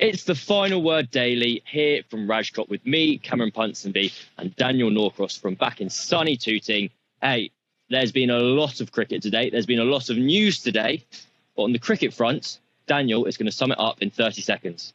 It's the Final Word Daily here from Rajkot with me, Cameron Ponsonby, and Daniel Norcross from back in sunny Tooting. Hey, there's been a lot of cricket today. There's been a lot of news today. But on the cricket front, Daniel is going to sum it up in 30 seconds.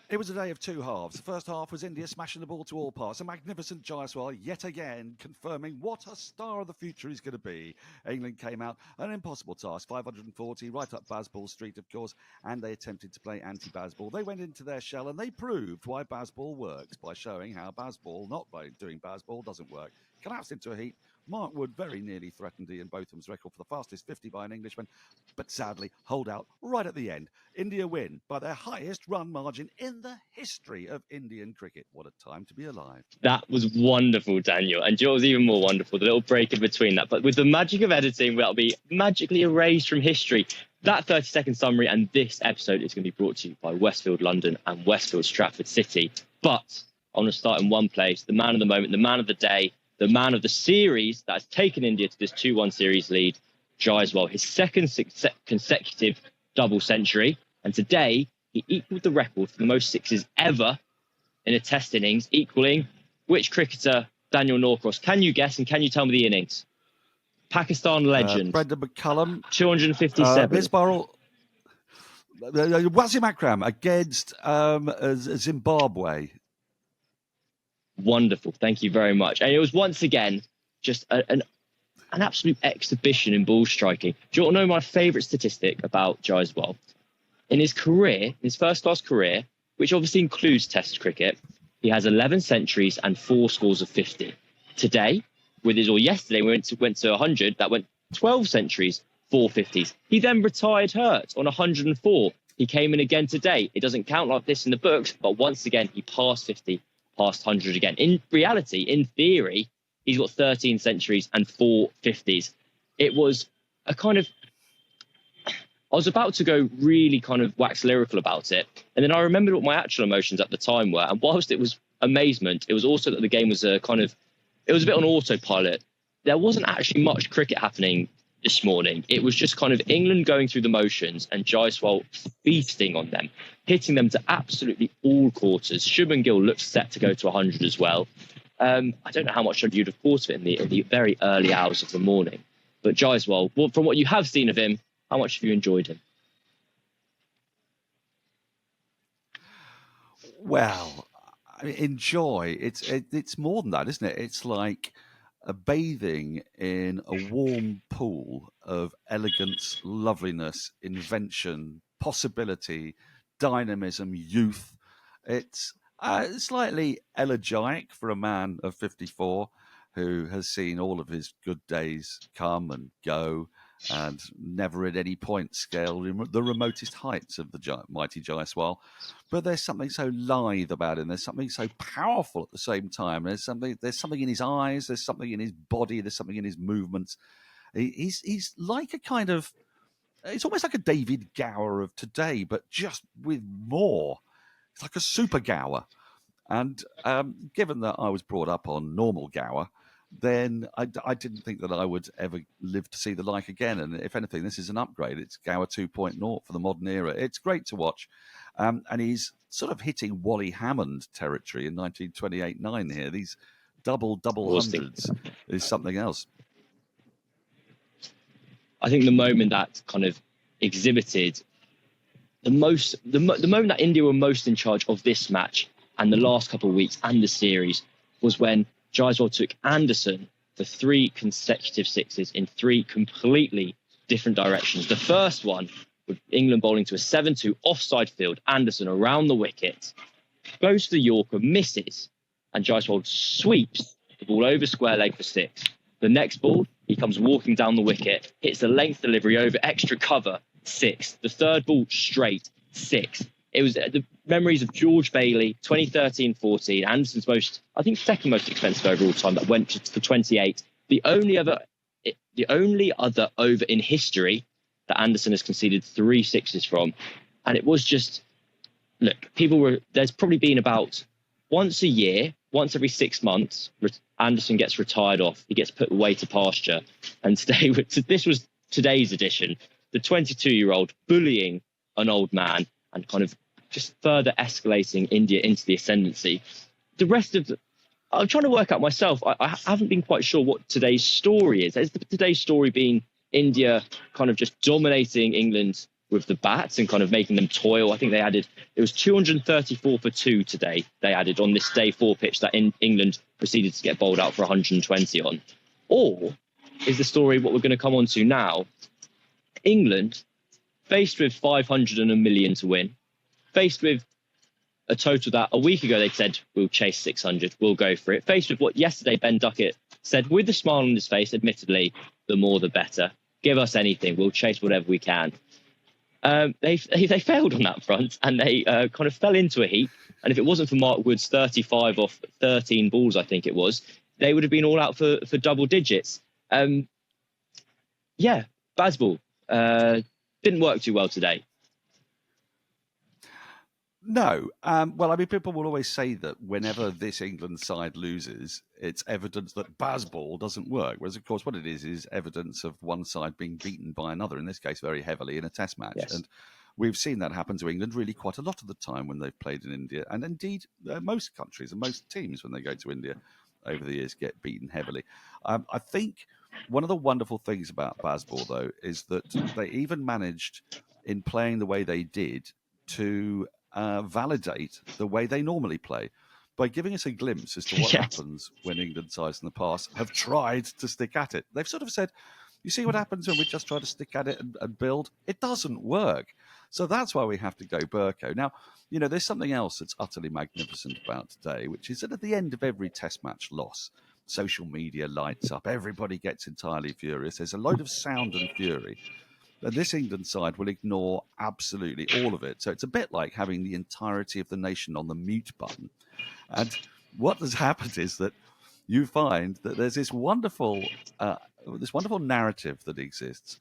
It was a day of two halves. The first half was India smashing the ball to all parts. A magnificent Jaiswal yet again confirming what a star of the future he's going to be. England came out an impossible task, 540 right up Bazball Street, of course, and they attempted to play anti-Bazball. They went into their shell and they proved why Bazball works by showing how Bazball, not by doing Bazball, doesn't work. Collapsed into a heap. Mark Wood very nearly threatened Ian Botham's record for the fastest 50 by an Englishman, but sadly hold out right at the end. India win by their highest run margin in the history of Indian cricket. What a time to be alive. That was wonderful, Daniel. And yours was even more wonderful, the little break in between that. But with the magic of editing, that'll be magically erased from history. That 30-second summary and this episode is going to be brought to you by Westfield London and Westfield Stratford City. But I want to start in one place, the man of the moment, the man of the day, the man of the series that has taken India to this 2-1 series lead, Jaiswal, his second consecutive double century. And today, he equalled the record for the most sixes ever in a test innings, equaling which cricketer, Daniel Norcross? Can you guess and can you tell me the innings? Pakistan legend. Brendan McCullum. 257. Misbarrel. Wasim Akram against Zimbabwe. Wonderful. Thank you very much. And it was once again just an absolute exhibition in ball striking. Do you want to know my favourite statistic about Jaiswal? In his career, his first-class career, which obviously includes Test cricket, he has 11 centuries and 4 scores of 50. Today, yesterday, we went to 100. That went 12 centuries, 4 50s. He then retired hurt on 104. He came in again today. It doesn't count like this in the books, but once again, he passed 50. Past 100 again. In reality, in theory, he's got 13 centuries and 4 50s. It was a kind of... I was about to go really kind of wax lyrical about it. And then I remembered what my actual emotions at the time were. And whilst it was amazement, it was also that the game was it was a bit on autopilot. There wasn't actually much cricket happening this morning. It was just kind of England going through the motions and Jaiswal feasting on them, hitting them to absolutely all quarters. Shubman Gill looks set to go to 100 as well. I don't know how much you'd have thought of it in the very early hours of the morning. But Jaiswal, from what you have seen of him, how much have you enjoyed him? Well, I mean, enjoy. It's more than that, isn't it? It's like bathing in a warm pool of elegance, loveliness, invention, possibility, dynamism, youth. It's slightly elegiac for a man of 54 who has seen all of his good days come and go and never at any point scaled the remotest heights of the mighty Jaiswal. But there's something so lithe about him. There's something so powerful at the same time. There's something in his eyes. There's something in his body. There's something in his movements. He's like a kind of... It's almost like a David Gower of today, but just with more. It's like a super Gower. And given that I was brought up on normal Gower, then I didn't think that I would ever live to see the like again. And if anything, this is an upgrade. It's Gower 2.0 for the modern era. It's great to watch. And he's sort of hitting Wally Hammond territory in 1928-9 here. These double hundreds is something else. I think the moment that kind of exhibited the moment that India were most in charge of this match and the last couple of weeks and the series was when Jaiswal took Anderson for 3 consecutive sixes in 3 completely different directions. The first one, with England bowling to a 7-2 offside field, Anderson around the wicket, goes to the Yorker, misses, and Jaiswal sweeps the ball over square leg for 6. The next ball, he comes walking down the wicket, hits the length delivery over extra cover, 6. The third ball, straight, 6. It was the memories of George Bailey, 2013-14, Anderson's second most expensive overall time that went for 28. The only other over in history that Anderson has conceded 3 sixes from. And it was just, look, there's probably been about once a year, once every 6 months, Anderson gets retired off. He gets put away to pasture. And this was today's edition. The 22-year-old bullying an old man and kind of just further escalating India into the ascendancy. The rest of I'm trying to work out myself. I haven't been quite sure what today's story is. Has today's story been India kind of just dominating England with the bats and kind of making them toil? I think it was 234 for 2 today. They added on this day 4 pitch that England proceeded to get bowled out for 120 on. Or is the story what we're going to come on to now? England, faced with 500 and a million to win, faced with a total that a week ago they said, we'll chase 600, we'll go for it. Faced with what yesterday Ben Duckett said with a smile on his face, admittedly, the more the better. Give us anything, we'll chase whatever we can. They failed on that front, and they kind of fell into a heap. And if it wasn't for Mark Wood's 35 off 13 balls, I think it was, they would have been all out for double digits. Bazball didn't work too well today. No. Well, I mean, people will always say that whenever this England side loses, it's evidence that Bazball doesn't work. Whereas, of course, what it is evidence of one side being beaten by another, in this case, very heavily in a test match. Yes. And we've seen that happen to England really quite a lot of the time when they've played in India. And indeed, most countries and most teams, when they go to India over the years, get beaten heavily. I think one of the wonderful things about Bazball, though, is that they even managed, in playing the way they did, to validate the way they normally play by giving us a glimpse as to what happens when England sides in the past have tried to stick at it. They've sort of said, you see what happens when we just try to stick at it and build? It doesn't work. So that's why we have to go Burko. Now, there's something else that's utterly magnificent about today, which is that at the end of every test match loss, social media lights up, everybody gets entirely furious. There's a load of sound and fury. And this England side will ignore absolutely all of it. So it's a bit like having the entirety of the nation on the mute button. And what has happened is that you find that there's this wonderful narrative that exists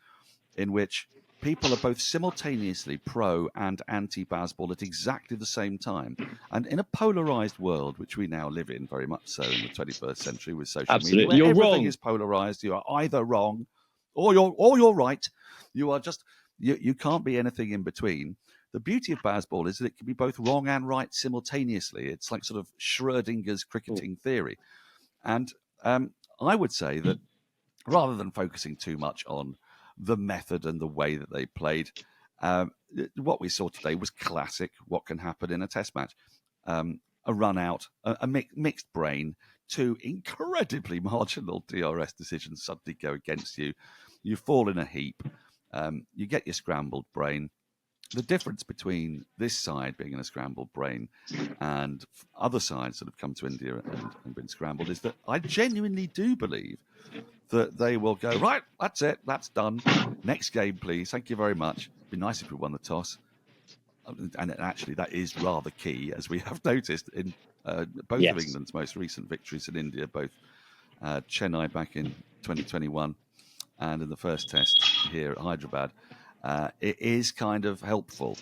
in which people are both simultaneously pro and anti-Bazball at exactly the same time. And in a polarized world, which we now live in very much so in the 21st century with social media, where You're everything wrong. is polarized, you are either wrong or you're right. You are just you can't be anything in between. The beauty of Bazball is that it can be both wrong and right simultaneously. It's like sort of Schrodinger's cricketing theory. And I would say that rather than focusing too much on the method and the way that they played, what we saw today was classic what can happen in a test match. A run out, a mixed brain, 2 incredibly marginal DRS decisions suddenly go against you. You fall in a heap. You get your scrambled brain. The difference between this side being in a scrambled brain and other sides that have come to India and been scrambled is that I genuinely do believe that they will go, right, that's it, that's done. Next game, please. Thank you very much. It'd be nice if we won the toss. And actually, that is rather key, as we have noticed in both of England's most recent victories in India, both Chennai back in 2021 and in the first test here at Hyderabad. It is kind of helpful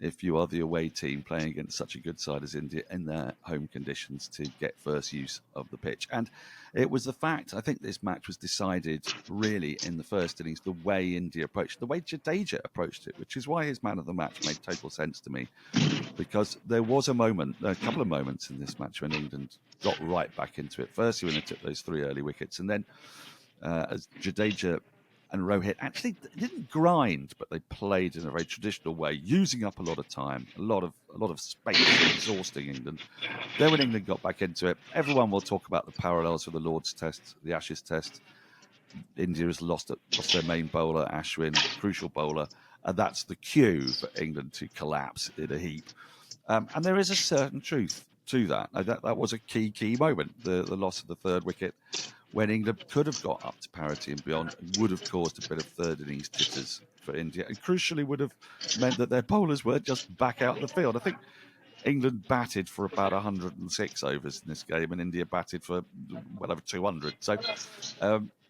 if you are the away team playing against such a good side as India in their home conditions to get first use of the pitch. And it was the fact, I think this match was decided really in the first innings, the way India approached it, the way Jadeja approached it, which is why his man of the match made total sense to me. Because there was a couple of moments in this match when England got right back into it. Firstly, when they took those 3 early wickets, and then as Jadeja and Rohit actually didn't grind, but they played in a very traditional way, using up a lot of time, a lot of space, exhausting England. Then when England got back into it, everyone will talk about the parallels with the Lord's Test, the Ashes Test. India has lost their main bowler, Ashwin, crucial bowler, and that's the cue for England to collapse in a heap. And there is a certain truth to that. That was a key moment, the loss of the 3rd wicket, when England could have got up to parity and beyond, and would have caused a bit of third innings jitters for India, and crucially would have meant that their bowlers were just back out of the field. I think England batted for about 106 overs in this game, and India batted for well over 200. So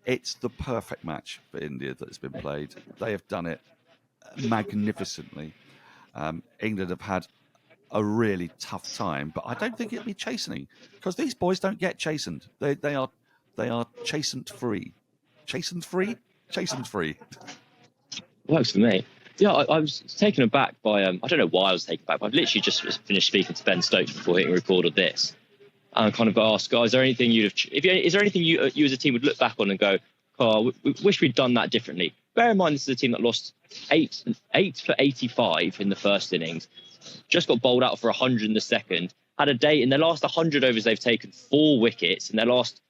it's the perfect match for India that has been played. They have done it magnificently. England have had a really tough time, but I don't think it'll be chastening, because these boys don't get chastened. They are chastened free. Chastened free? Chastened free. Works for me. Yeah, I was taken aback by I don't know why I was taken aback. But I've literally just finished speaking to Ben Stokes before hitting record of this, and I kind of asked, guys, is there anything is there anything you as a team would look back on and go, oh, we wish we'd done that differently? Bear in mind, this is a team that lost eight for 85 in the first innings, just got bowled out for 100 in the second. Had a day in their last 100 overs, they've taken 4 wickets. In their last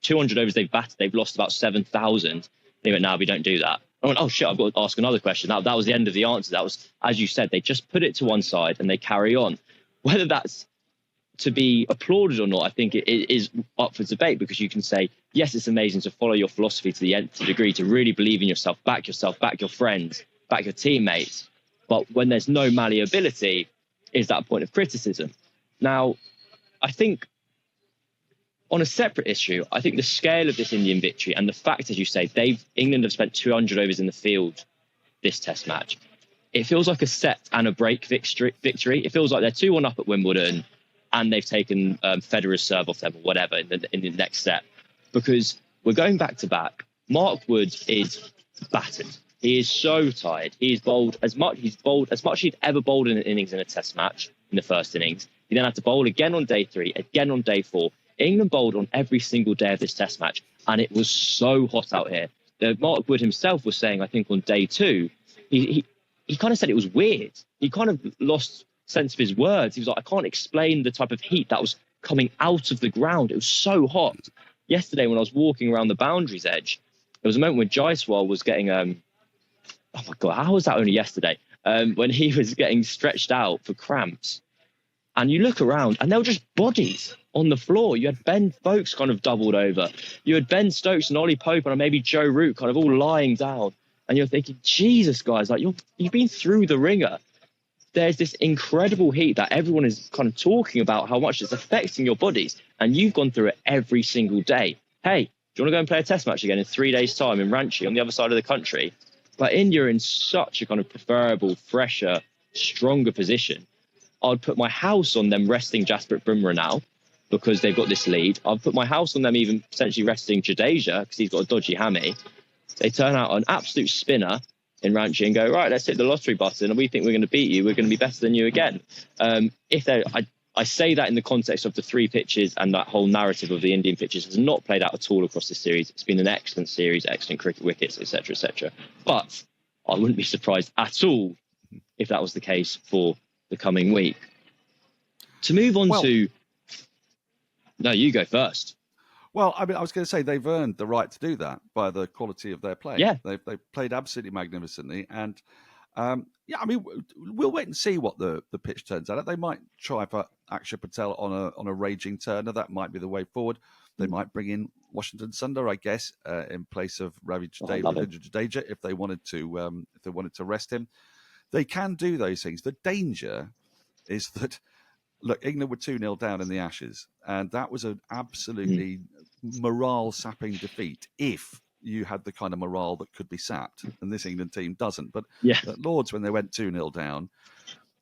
200 overs they've batted, they've lost about 7,000. They went, no, we don't do that. I went, oh shit, I've got to ask another question. That was the end of the answer. That was, as you said, they just put it to one side and they carry on. Whether that's to be applauded or not, I think it is up for debate, because you can say, yes, it's amazing to follow your philosophy to the nth degree, to really believe in yourself, back your friends, back your teammates. But when there's no malleability, is that a point of criticism? Now, I think on a separate issue, I think the scale of this Indian victory and the fact, as you say, England have spent 200 overs in the field this Test match. It feels like a set and a break victory. It feels like they're 2-1 up at Wimbledon, and they've taken Federer's serve off them or whatever in the next set, because we're going back to back. Mark Wood is battered. He is so tired. He's bowled as much as he'd ever bowled in an innings in a Test match in the first innings. He then had to bowl again on day 3, again on day 4. England bowled on every single day of this Test match, and it was so hot out here. Mark Wood himself was saying, I think on day 2, he kind of said it was weird. He kind of lost sense of his words. He was like, I can't explain the type of heat that was coming out of the ground. It was so hot. Yesterday, when I was walking around the boundaries edge, there was a moment when Jaiswal was getting, oh my God, how was that only yesterday? When he was getting stretched out for cramps. And you look around and they were just bodies on the floor. You had Ben Stokes kind of doubled over. You had Ben Stokes and Ollie Pope and maybe Joe Root kind of all lying down. And you're thinking, Jesus, guys, like you've been through the ringer. There's this incredible heat that everyone is kind of talking about how much it's affecting your bodies. And you've gone through it every single day. Hey, do you want to go and play a Test match again in 3 days' time in Ranchi on the other side of the country? But India are in such a kind of preferable, fresher, stronger position. I'd put my house on them resting Jasprit Bumrah now, because they've got this lead. I'd put my house on them even potentially resting Jadeja, because he's got a dodgy hammy. They turn out an absolute spinner in Ranchi and go, right, let's hit the lottery button, and we think we're going to beat you. We're going to be better than you again. I say that in the context of the 3 pitches, and that whole narrative of the Indian pitches has not played out at all across the series. It's been an excellent series, excellent cricket wickets, etc., etc. But I wouldn't be surprised at all if that was the case for the coming week. To move on to... No, you go first. Well, I mean, I was going to say they've earned the right to do that by the quality of their play. Yeah. They've played absolutely magnificently. And, yeah, I mean, we'll wait and see what the pitch turns out. They might try for Akshar Patel on a raging turner. That might be the way forward. They might bring in Washington Sundar, I guess, in place of Ravindra Jadeja if they wanted to rest him. They can do those things. The danger is that, look, England were 2-0 down in the Ashes, and that was an absolutely morale-sapping defeat if you had the kind of morale that could be sapped, and this England team doesn't. But at Lords, when they went 2-0 down,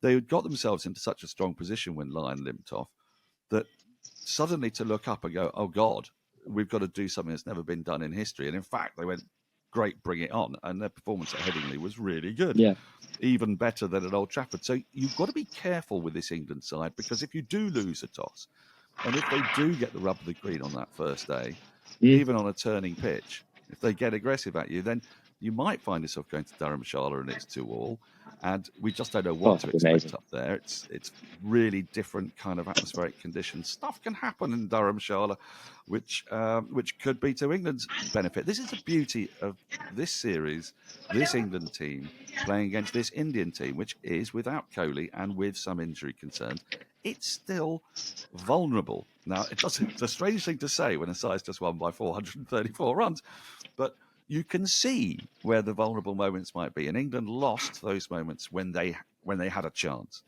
they got themselves into such a strong position when Lyon limped off that suddenly to look up and go, oh, God, we've got to do something that's never been done in history. And in fact, they went, great, bring it on. And their performance at Headingley was really good. Yeah. Even better than at Old Trafford. So you've got to be careful with this England side, because if you do lose a toss, and if they do get the rub of the green on that first day, even on a turning pitch, if they get aggressive at you, then you might find yourself going to Dharamshala and it's 2-2. And we just don't know what to expect up there. It's really different kind of atmospheric conditions. Stuff can happen in Dharamshala, which could be to England's benefit. This is the beauty of this series, this England team playing against this Indian team, which is without Kohli and with some injury concerns. It's still vulnerable. Now, it's a strange thing to say when a side's just won by 434 runs, but you can see where the vulnerable moments might be. And England lost those moments when they had a chance.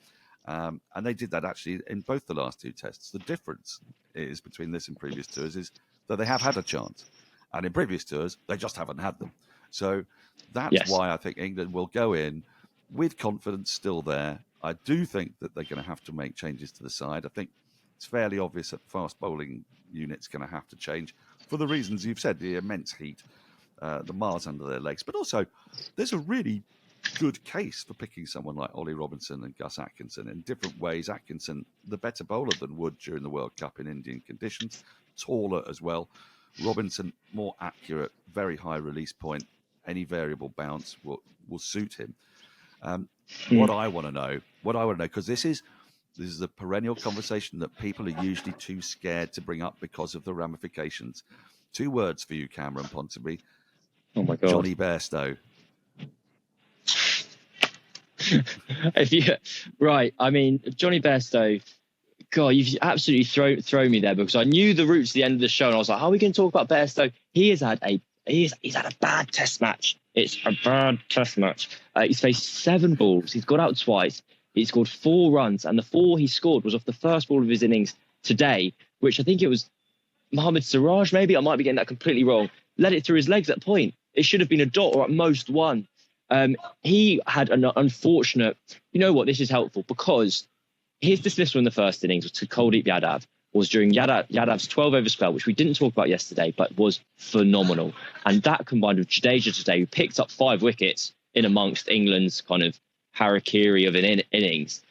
And they did that actually in both the last 2 tests. The difference is between this and previous tours is that they have had a chance. And in previous tours, they just haven't had them. So that's why I think England will go in with confidence still there. I do think that they're going to have to make changes to the side. I think it's fairly obvious that the fast bowling unit's going to have to change for the reasons you've said, the immense heat, the miles under their legs. But also, there's a really good case for picking someone like Ollie Robinson and Gus Atkinson. In different ways, Atkinson, the better bowler than Wood during the World Cup in Indian conditions, taller as well. Robinson, more accurate, very high release point. Any variable bounce will suit him. What I want to know, because this is a perennial conversation that people are usually too scared to bring up because of the ramifications. 2 words for you, Cameron Ponsonby. Oh my God. Johnny Bairstow. Right. I mean, Johnny Bairstow, God, you've absolutely thrown me there, because I knew the route to the end of the show, and I was like, "How are we going to talk about Bairstow?" He's had a bad Test match. It's a bad Test match. He's faced 7 balls. He's got out twice. He scored 4 runs, and the 4 he scored was off the first ball of his innings today, which I think it was Mohammad Siraj. Maybe I might be getting that completely wrong. Let it through his legs at point. It should have been a dot or at most 1. He had an unfortunate. You know what? This is helpful, because his dismissal in the first innings to Kuldeep Yadav was during Yadav's 12-over spell, which we didn't talk about yesterday, but was phenomenal. And that combined with Jadeja today, who picked up 5 wickets in amongst England's kind of harakiri of an innings,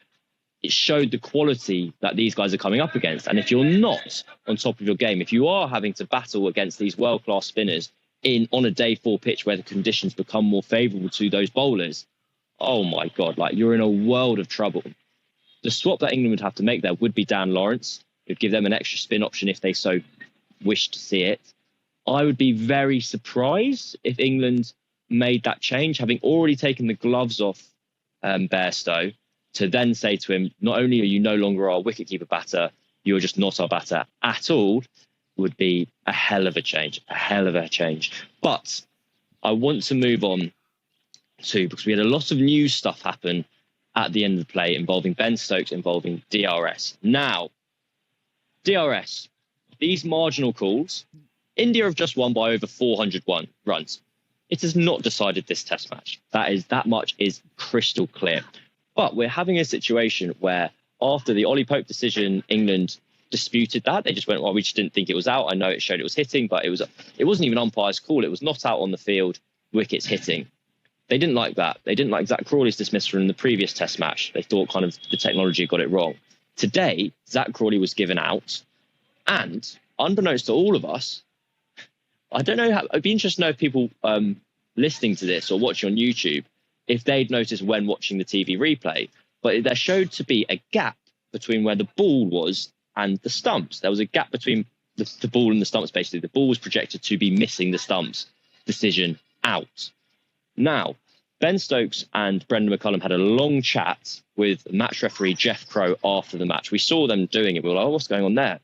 it showed the quality that these guys are coming up against. And if you're not on top of your game, if you are having to battle against these world-class spinners on a day 4 pitch where the conditions become more favourable to those bowlers, oh my God, like, you're in a world of trouble. The swap that England would have to make there would be Dan Lawrence. It would give them an extra spin option if they so wish to see it. I would be very surprised if England made that change, having already taken the gloves off Bairstow, to then say to him, not only are you no longer our wicketkeeper batter, you're just not our batter at all, would be a hell of a change, But I want to move on to, because we had a lot of news stuff happen at the end of the play involving Ben Stokes, involving DRS. Now, DRS, these marginal calls, India have just won by over 401 runs. It has not decided this Test match. That much is crystal clear. But we're having a situation where, after the Ollie Pope decision, England disputed that. They just went, well, we just didn't think it was out. I know it showed it was hitting, but it wasn't even umpire's call. It was not out on the field, wickets hitting. They didn't like that. They didn't like Zach Crawley's dismissal in the previous Test match. They thought kind of the technology got it wrong. Today, Zach Crawley was given out, and unbeknownst to all of us, I don't know how. I'd be interested to know if people listening to this or watching on YouTube, if they'd noticed when watching the TV replay, but there showed to be a gap between where the ball was and the stumps. There was a gap between the ball and the stumps, basically. The ball was projected to be missing the stumps. Decision out. Now, Ben Stokes and Brendan McCullum had a long chat with match referee Jeff Crow after the match. We saw them doing it. We were like, oh, what's going on there?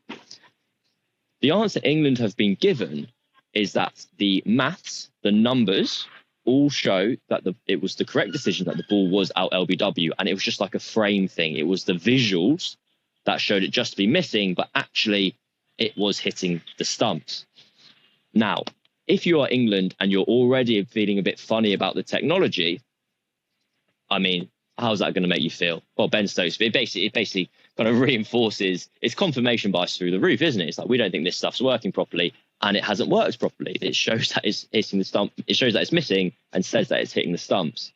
The answer England have been given is that the maths, the numbers, all show that it was the correct decision, that the ball was out LBW, and it was just like a frame thing. It was the visuals that showed it just to be missing, but actually it was hitting the stumps. Now, if you are England and you're already feeling a bit funny about the technology, I mean, how's that going to make you feel? Well, Ben Stokes, it basically kind of reinforces, it's confirmation bias through the roof, isn't it? It's like, we don't think this stuff's working properly, and it hasn't worked properly. It shows that it's hitting the stump. It shows that it's missing and says that it's hitting the stumps.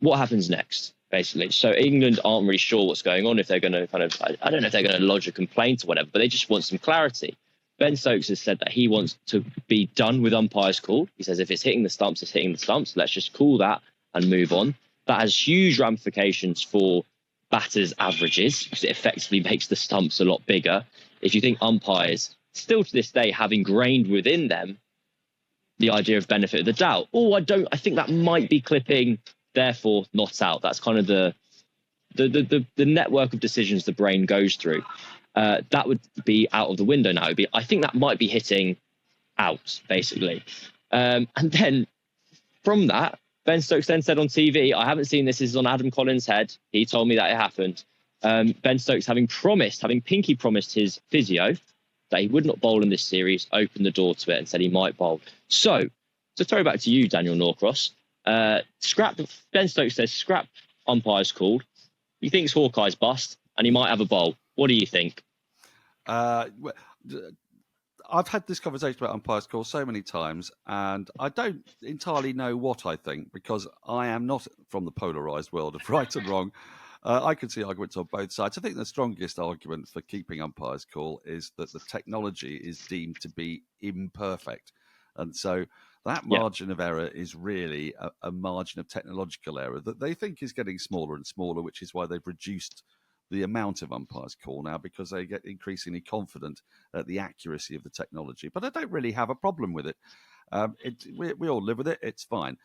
What happens next, basically? So England aren't really sure what's going on, if they're going to I don't know if they're going to lodge a complaint or whatever, but they just want some clarity. Ben Stokes has said that he wants to be done with umpire's call. He says if it's hitting the stumps, it's hitting the stumps. Let's just call that and move on. That has huge ramifications for batters' averages, because it effectively makes the stumps a lot bigger. If you think umpires still to this day have ingrained within them the idea of benefit of the doubt, I think that might be clipping, therefore not out. That's kind of the network of decisions the brain goes through. That would be out of the window now. I think that might be hitting out, basically. And then from that, Ben Stokes then said on TV, I haven't seen this is on Adam Collins' head. He told me that it happened. Ben Stokes, having pinky promised his physio that he would not bowl in this series, opened the door to it and said he might bowl. So, to throw back to you, Daniel Norcross, Ben Stokes says, scrap umpire's called. He thinks Hawkeye's bust and he might have a bowl. What do you think? I I've had this conversation about umpires' calls so many times, and I don't entirely know what I think because I am not from the polarised world of right and wrong. I can see arguments on both sides. I think the strongest argument for keeping umpires' call is that the technology is deemed to be imperfect, and so that margin of error is really a margin of technological error that they think is getting smaller and smaller, which is why they've reduced the amount of umpires' call now, because they get increasingly confident at the accuracy of the technology. But I don't really have a problem with it. We all live with it. It's fine.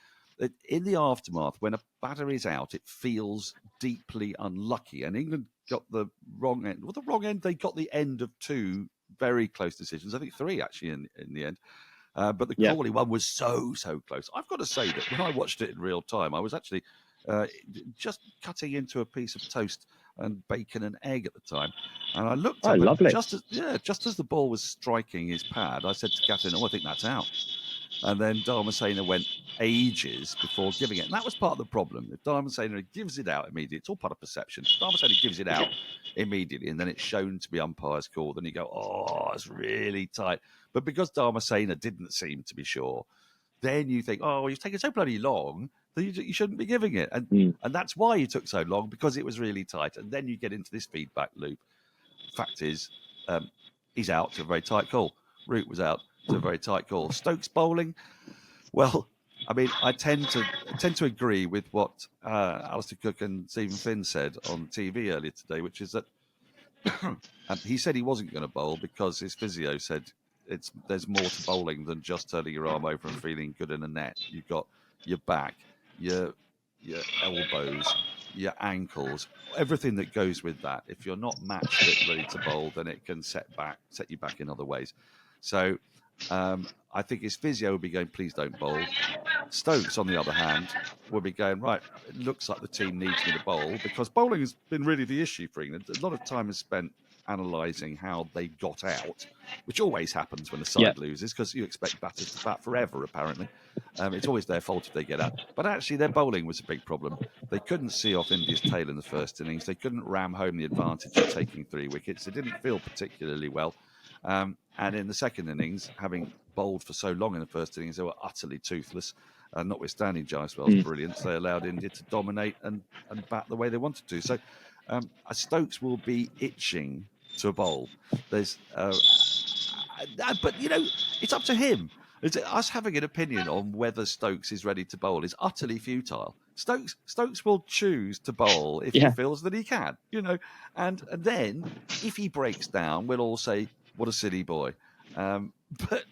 In the aftermath, when a batter is out, it feels deeply unlucky. And England got the wrong end. Well, the wrong end, they got the end of two very close decisions. I think three, actually, in the end. But the Crawley one was so close. I've got to say that when I watched it in real time, I was actually just cutting into a piece of toast and bacon and egg at the time, and I looked up, lovely. just as the ball was striking his pad, I said to Catherine, I think that's out. And then Dharmasena went ages before giving it, and that was part of the problem. If Dharmasena gives it out immediately, it's all part of perception. If Dharmasena gives it out immediately, and then it's shown to be umpire's call, then you go, oh, it's really tight. But because Dharmasena didn't seem to be sure, then you think, oh, you've taken so bloody long that you shouldn't be giving it. And that's why you took so long, because it was really tight. And then you get into this feedback loop. Fact is, he's out to a very tight call. Root was out to a very tight call. Stokes bowling, well, I mean, I tend to agree with what Alistair Cook and Stephen Finn said on TV earlier today, which is that he said he wasn't going to bowl because his physio said there's more to bowling than just turning your arm over and feeling good in a net. You've got your back, your elbows, your ankles, everything that goes with that. If you're not match fit, ready to bowl, then it can set you back in other ways. So I think his physio would be going, please don't bowl. Stokes, on the other hand, will be going, right, it looks like the team needs me to bowl, because bowling has been really the issue for England. A lot of time is spent analysing how they got out, which always happens when the side loses, because you expect batters to bat forever, apparently. It's always their fault if they get out. But actually, their bowling was a big problem. They couldn't see off India's tail in the first innings. They couldn't ram home the advantage of taking 3 wickets. They didn't feel particularly well. And in the second innings, having bowled for so long in the first innings, they were utterly toothless. Notwithstanding Jaiswal's brilliance, they allowed India to dominate and bat the way they wanted to. So Stokes will be itching to bowl. There's, but it's up to him. Us having an opinion on whether Stokes is ready to bowl is utterly futile. Stokes will choose to bowl if he feels that he can, and then if he breaks down, we'll all say, "What a silly boy." But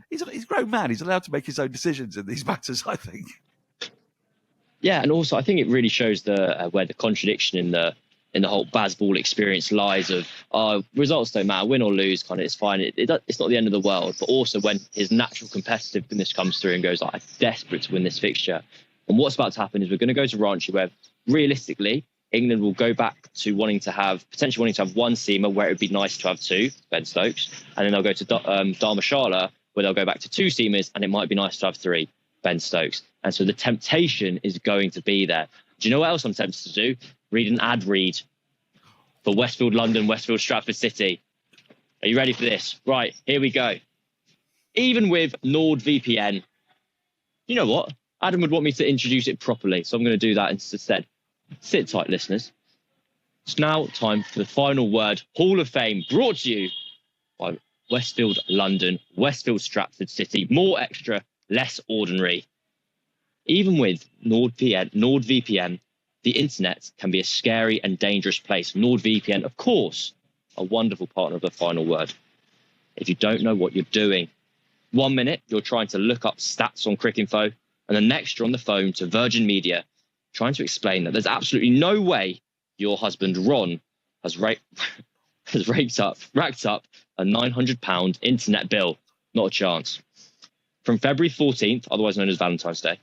he's a grown man. He's allowed to make his own decisions in these matters, I think. Yeah, and also I think it really shows where the contradiction in the whole Bazball experience lies of results don't matter, win or lose, kind of, it's fine. It's not the end of the world. But also when his natural competitiveness comes through and goes, I'm desperate to win this fixture. And what's about to happen is we're going to go to Ranchi, where realistically England will go back to potentially wanting to have one seamer, where it would be nice to have 2, Ben Stokes, and then they'll go to Dharmashala, where they'll go back to 2 seamers, and it might be nice to have 3, Ben Stokes. And so the temptation is going to be there. Do you know what else I'm tempted to do? Read an ad read for Westfield London, Westfield Stratford City. Are you ready for this? Right, here we go. Even with NordVPN, you know what? Adam would want me to introduce it properly, so I'm going to do that instead. Sit tight, listeners. It's now time for the final word. Hall of Fame, brought to you by Westfield London, Westfield Stratford City. More extra, less ordinary. Even with NordVPN, the internet can be a scary and dangerous place. NordVPN, of course, a wonderful partner of the final word. If you don't know what you're doing, 1 minute you're trying to look up stats on Cricinfo, and the next you're on the phone to Virgin Media trying to explain that there's absolutely no way your husband Ron has racked up a £900 internet bill. Not a chance. From February 14th, otherwise known as Valentine's Day,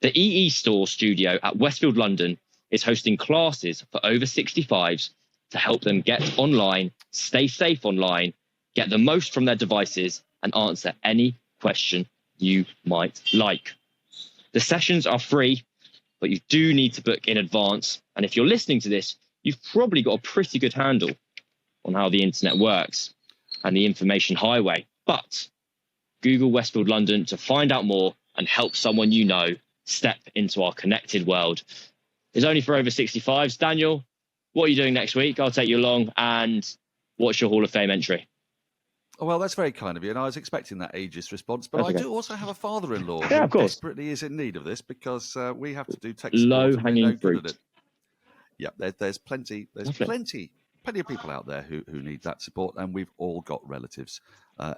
the EE Store studio at Westfield London is hosting classes for over 65s to help them get online, stay safe online, get the most from their devices, and answer any question you might like. The sessions are free, but you do need to book in advance. And if you're listening to this, you've probably got a pretty good handle on how the internet works. and the information highway. But Google Westfield London to find out more and help someone you know step into our connected world. It's only for over 65s. Daniel, what are you doing next week? I'll take you along. And what's your Hall of Fame entry? Well, that's very kind of you, and I was expecting that ageist response. But I do also have a father-in-law Yeah, who of course. desperately is in need of this because we have to do tech support. Low-hanging no fruit. good at it. Yeah, there's plenty of people out there who need that support, and we've all got relatives,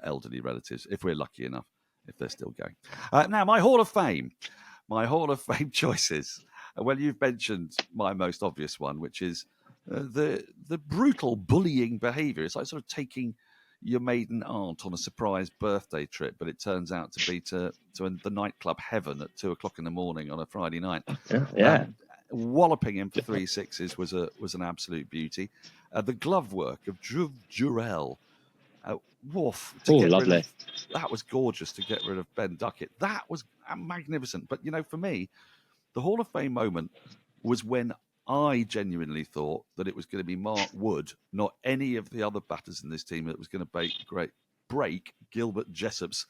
elderly relatives, if we're lucky enough, if they're still going. Now, my Hall of Fame choices. Well, you've mentioned my most obvious one, which is the brutal bullying behaviour. It's like sort of taking your maiden aunt on a surprise birthday trip, but it turns out to be to the nightclub Heaven at 2:00 in the morning on a Friday night. Yeah. Walloping him for 3 sixes was an absolute beauty. The glove work of Jurel. Woof. Lovely. That was gorgeous to get rid of Ben Duckett. That was magnificent. But, for me, the Hall of Fame moment was when I genuinely thought that it was going to be Mark Wood, not any of the other batters in this team, that was going to break Gilbert Jessop's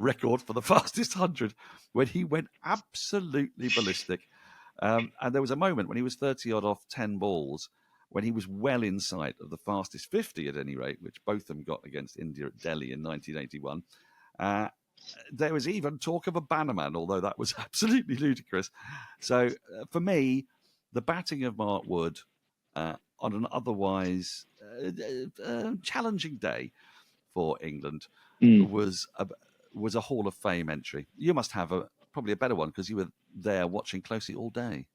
record for the fastest 100 when he went absolutely ballistic. And there was a moment when he was 30-odd off 10 balls when he was well in sight of the fastest 50 at any rate, which both of them got against India at Delhi in 1981. There was even talk of a bannerman, although that was absolutely ludicrous. So for me, the batting of Mark Wood on an otherwise challenging day for England was a Hall of Fame entry. You must have probably a better one because you were there watching closely all day.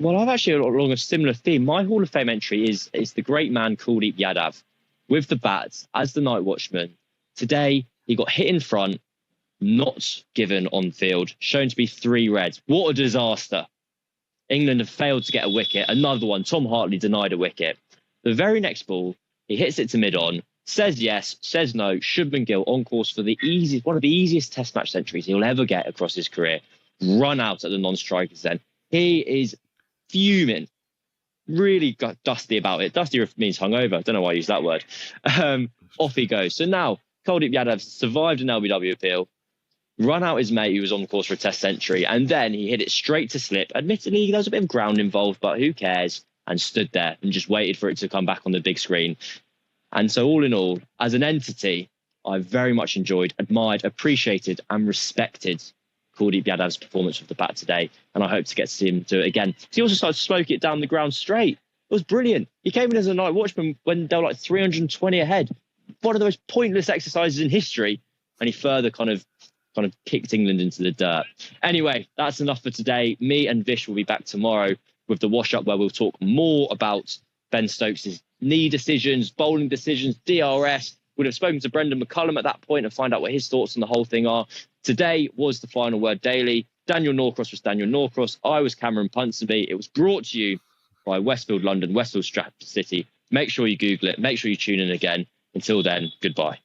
Well, I've actually along a similar theme. My Hall of Fame entry is the great man Kuldeep Yadav with the bat as the night watchman. Today, he got hit in front, not given on field, shown to be 3 reds. What a disaster. England have failed to get a wicket. Another one, Tom Hartley denied a wicket. The very next ball, he hits it to mid-on, says yes, says no. Shubman Gill on course for one of the easiest Test match centuries he'll ever get across his career. Run out at the non-strikers then. He is fuming. Really got dusty about it. Dusty means hungover. Don't know why I use that word. Off he goes. So now, Kuldeep Yadav survived an LBW appeal, run out his mate who was on course for a Test century, and then he hit it straight to slip. Admittedly, there was a bit of ground involved, but who cares? And stood there and just waited for it to come back on the big screen. And so all in all, as an entity, I very much enjoyed, admired, appreciated and respected Kuldeep Yadav's performance with the bat today. And I hope to get to see him do it again. He also started to smoke it down the ground straight. It was brilliant. He came in as a night watchman when they were like 320 ahead. One of the most pointless exercises in history. And he further kind of kicked England into the dirt. Anyway, that's enough for today. Me and Vish will be back tomorrow with the wash-up where we'll talk more about Ben Stokes' knee decisions, bowling decisions, DRS. We'd have spoken to Brendan McCullum at that point and find out what his thoughts on the whole thing are. Today was the Final Word Daily. Daniel Norcross was Daniel Norcross. I was Cameron Ponsonby. It was brought to you by Westfield London, Westfield Stratford City. Make sure you Google it. Make sure you tune in again. Until then, goodbye.